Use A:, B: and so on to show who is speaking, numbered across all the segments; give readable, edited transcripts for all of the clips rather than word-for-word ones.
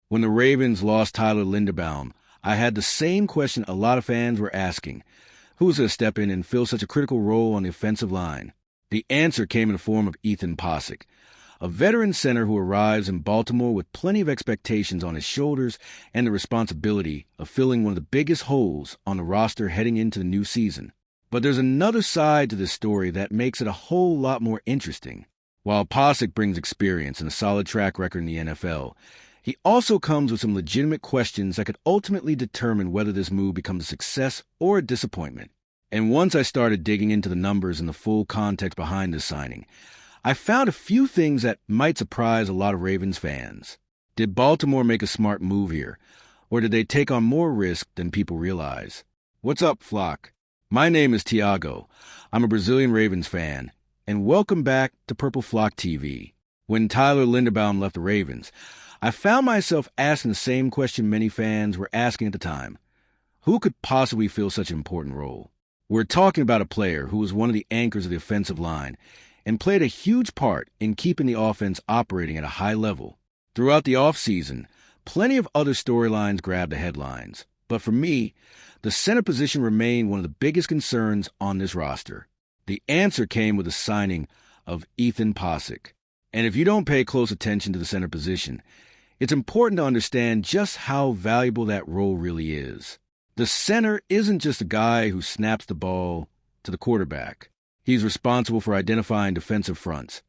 A: When the Ravens lost Tyler Linderbaum, I had the same question a lot of fans were asking. Who's going to step in and fill such a critical role on the offensive line? The answer came in the form of Ethan POCIC, a veteran center who arrives in Baltimore with plenty of expectations on his shoulders and the responsibility of filling one of the biggest holes on the roster heading into the new season. But there's another side to this story that makes it a whole lot more interesting. While POCIC brings experience and a solid track record in the NFL, he also comes with some legitimate questions that could ultimately determine whether this move becomes a success or a disappointment. And once I started digging into the numbers and the full context behind this signing, I found a few things that might surprise a lot of Ravens fans. Did Baltimore make a smart move here, or did they take on more risk than people realize? What's up, Flock? My name is Tiago. I'm a Brazilian Ravens fan, and welcome back to Purple Flock TV. When Tyler Linderbaum left the Ravens, I found myself asking the same question many fans were asking at the time. Who could possibly fill such an important role? We're talking about a player who was one of the anchors of the offensive line and played a huge part in keeping the offense operating at a high level. Throughout the offseason, plenty of other storylines grabbed the headlines. But for me, the center position remained one of the biggest concerns on this roster. The answer came with the signing of Ethan POCIC. And if you don't pay close attention to the center position, it's important to understand just how valuable that role really is. The center isn't just a guy who snaps the ball to the quarterback. He's responsible for identifying defensive fronts,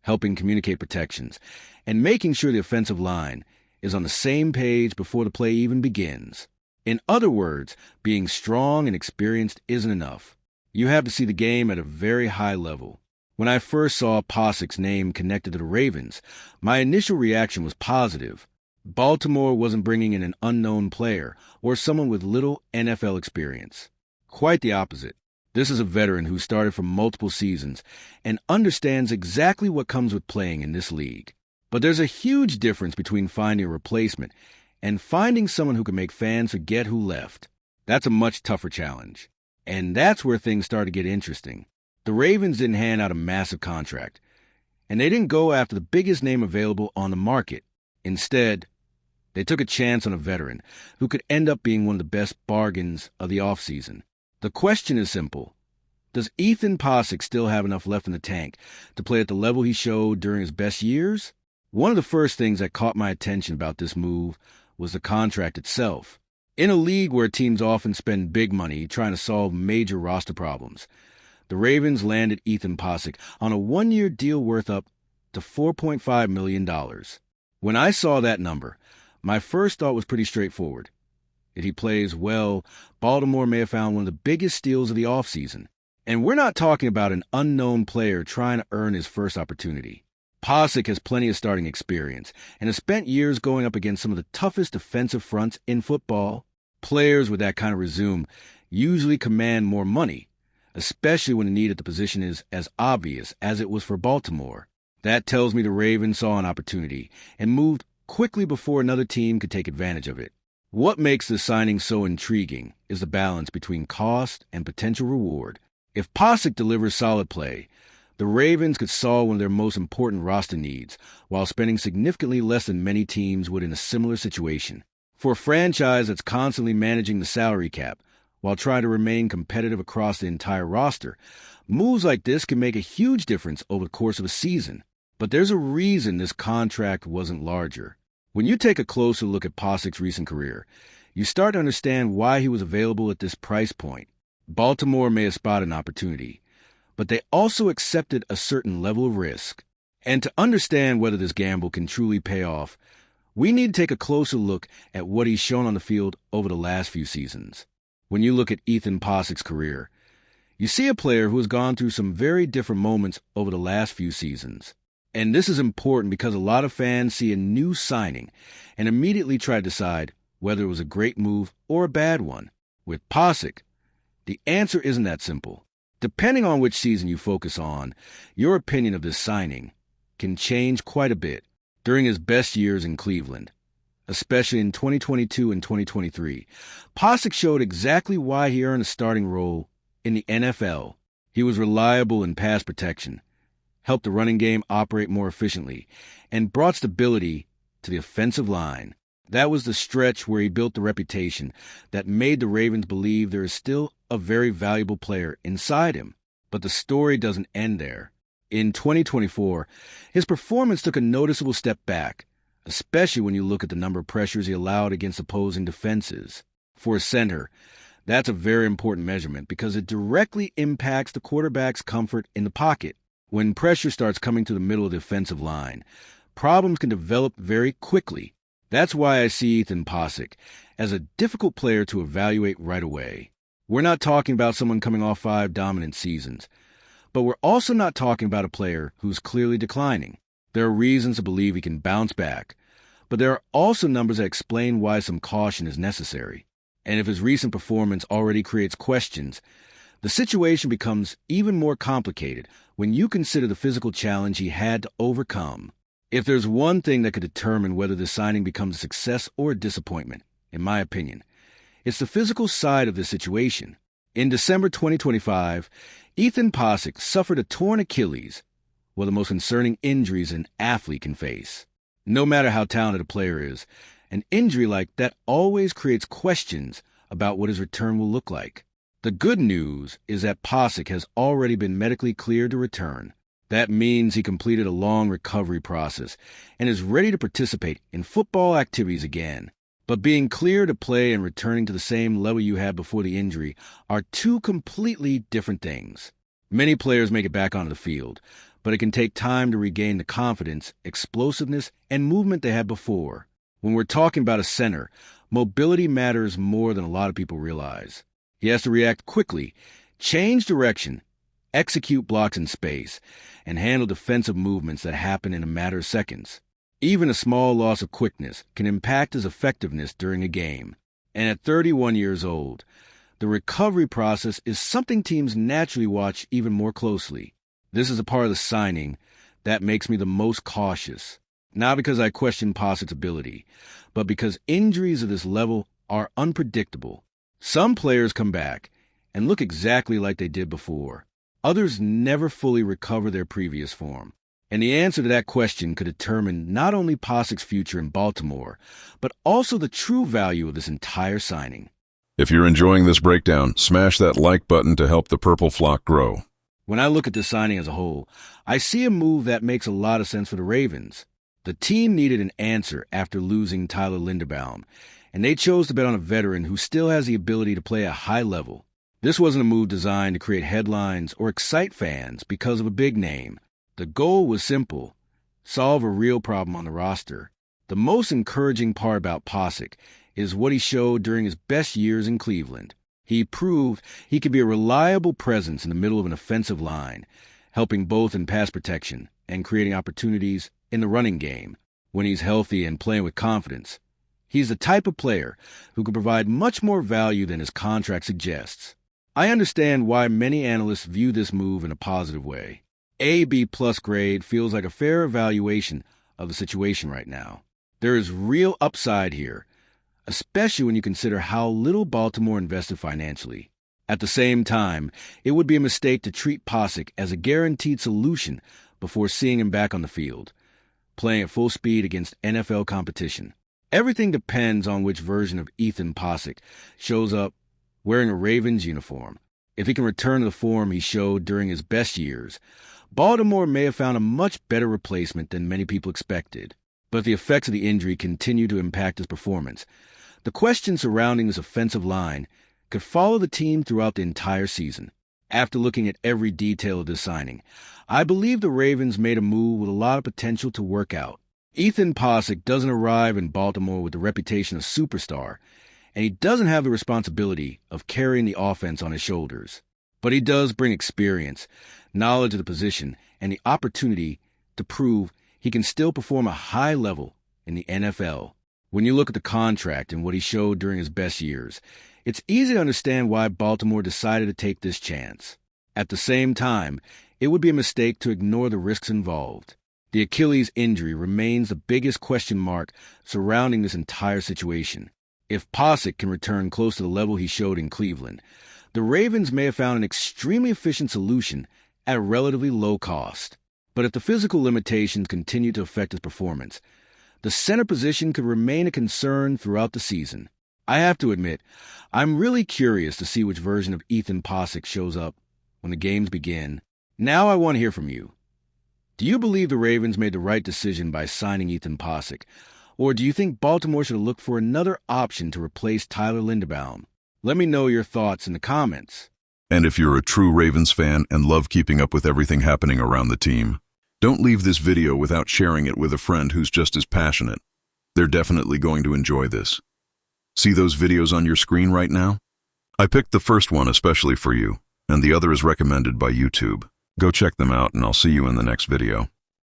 A: helping communicate protections, and making sure the offensive line is on the same page before the play even begins. In other words, being strong and experienced isn't enough. You have to see the game at a very high level. When I first saw POCIC's name connected to the Ravens, my initial reaction was positive. Baltimore wasn't bringing in an unknown player or someone with little NFL experience. Quite the opposite. This is a veteran who started for multiple seasons and understands exactly what comes with playing in this league. But there's a huge difference between finding a replacement and finding someone who can make fans forget who left. That's a much tougher challenge. And that's where things start to get interesting. The Ravens didn't hand out a massive contract, and they didn't go after the biggest name available on the market. Instead, they took a chance on a veteran who could end up being one of the best bargains of the offseason. The question is simple. Does Ethan POCIC still have enough left in the tank to play at the level he showed during his best years? One of the first things that caught my attention about this move was the contract itself. In a league where teams often spend big money trying to solve major roster problems, the Ravens landed Ethan POCIC on a one-year deal worth up to $4.5 million. When I saw that number, my first thought was pretty straightforward. If he plays well, Baltimore may have found one of the biggest steals of the offseason. And we're not talking about an unknown player trying to earn his first opportunity. POCIC has plenty of starting experience and has spent years going up against some of the toughest defensive fronts in football. Players with that kind of resume usually command more money, especially when the need at the position is as obvious as it was for Baltimore. That tells me the Ravens saw an opportunity and moved quickly before another team could take advantage of it. What makes this signing so intriguing is the balance between cost and potential reward. If POCIC delivers solid play, the Ravens could solve one of their most important roster needs while spending significantly less than many teams would in a similar situation. For a franchise that's constantly managing the salary cap while trying to remain competitive across the entire roster, moves like this can make a huge difference over the course of a season. But there's a reason this contract wasn't larger. When you take a closer look at POCIC's recent career, you start to understand why he was available at this price point. Baltimore may have spotted an opportunity, but they also accepted a certain level of risk. And to understand whether this gamble can truly pay off, we need to take a closer look at what he's shown on the field over the last few seasons. When you look at Ethan POCIC's career, you see a player who has gone through some very different moments over the last few seasons. And this is important because a lot of fans see a new signing and immediately try to decide whether it was a great move or a bad one. With POCIC, the answer isn't that simple. Depending on which season you focus on, your opinion of this signing can change quite a bit. During his best years in Cleveland, especially in 2022 and 2023, POCIC showed exactly why he earned a starting role in the NFL. He was reliable in pass protection, helped the running game operate more efficiently, and brought stability to the offensive line. That was the stretch where he built the reputation that made the Ravens believe there is still a very valuable player inside him. But the story doesn't end there. In 2024, his performance took a noticeable step back, especially when you look at the number of pressures he allowed against opposing defenses. For a center, that's a very important measurement because it directly impacts the quarterback's comfort in the pocket. When pressure starts coming to the middle of the offensive line, problems can develop very quickly. That's why I see Ethan POCIC as a difficult player to evaluate right away. We're not talking about someone coming off 5 dominant seasons, but we're also not talking about a player who's clearly declining. There are reasons to believe he can bounce back, but there are also numbers that explain why some caution is necessary. And if his recent performance already creates questions, the situation becomes even more complicated when you consider the physical challenge he had to overcome. If there's one thing that could determine whether the signing becomes a success or a disappointment, in my opinion, it's the physical side of the situation. In December 2025, Ethan POCIC suffered a torn Achilles, one of the most concerning injuries an athlete can face. No matter how talented a player is, an injury like that always creates questions about what his return will look like. The good news is that POCIC has already been medically cleared to return. That means he completed a long recovery process and is ready to participate in football activities again. But being clear to play and returning to the same level you had before the injury are two completely different things. Many players make it back onto the field, but it can take time to regain the confidence, explosiveness, and movement they had before. When we're talking about a center, mobility matters more than a lot of people realize. He has to react quickly, change direction, execute blocks in space, and handle defensive movements that happen in a matter of seconds. Even a small loss of quickness can impact his effectiveness during a game. And at 31 years old, the recovery process is something teams naturally watch even more closely. This is a part of the signing that makes me the most cautious. Not because I question POCIC's ability, but because injuries of this level are unpredictable. Some players come back and look exactly like they did before. Others never fully recover their previous form. And the answer to that question could determine not only POCIC's future in Baltimore, but also the true value of this entire signing.
B: If you're enjoying this breakdown, smash that like button to help the purple flock grow.
A: When I look at this signing as a whole, I see a move that makes a lot of sense for the Ravens. The team needed an answer after losing Tyler Linderbaum, and they chose to bet on a veteran who still has the ability to play at a high level. This wasn't a move designed to create headlines or excite fans because of a big name. The goal was simple: solve a real problem on the roster. The most encouraging part about POCIC is what he showed during his best years in Cleveland. He proved he could be a reliable presence in the middle of an offensive line, helping both in pass protection and creating opportunities in the running game when he's healthy and playing with confidence. He's the type of player who can provide much more value than his contract suggests. I understand why many analysts view this move in a positive way. A B-plus grade feels like a fair evaluation of the situation right now. There is real upside here, especially when you consider how little Baltimore invested financially. At the same time, it would be a mistake to treat POCIC as a guaranteed solution before seeing him back on the field, playing at full speed against NFL competition. Everything depends on which version of Ethan POCIC shows up wearing a Ravens uniform. If he can return to the form he showed during his best years, Baltimore may have found a much better replacement than many people expected. But if the effects of the injury continue to impact his performance, the questions surrounding this offensive line could follow the team throughout the entire season. After looking at every detail of this signing, I believe the Ravens made a move with a lot of potential to work out. Ethan POCIC doesn't arrive in Baltimore with the reputation of superstar, and he doesn't have the responsibility of carrying the offense on his shoulders. But he does bring experience, knowledge of the position, and the opportunity to prove he can still perform a high level in the NFL. When you look at the contract and what he showed during his best years, it's easy to understand why Baltimore decided to take this chance. At the same time, it would be a mistake to ignore the risks involved. The Achilles injury remains the biggest question mark surrounding this entire situation. If POCIC can return close to the level he showed in Cleveland, the Ravens may have found an extremely efficient solution at a relatively low cost. But if the physical limitations continue to affect his performance, the center position could remain a concern throughout the season. I have to admit, I'm really curious to see which version of Ethan POCIC shows up when the games begin. Now I want to hear from you. Do you believe the Ravens made the right decision by signing Ethan POCIC? Or do you think Baltimore should look for another option to replace Tyler Linderbaum? Let me know your thoughts in the comments.
B: And if you're a true Ravens fan and love keeping up with everything happening around the team, don't leave this video without sharing it with a friend who's just as passionate. They're definitely going to enjoy this. See those videos on your screen right now? I picked the first one especially for you, and the other is recommended by YouTube. Go check them out, and I'll see you in the next video.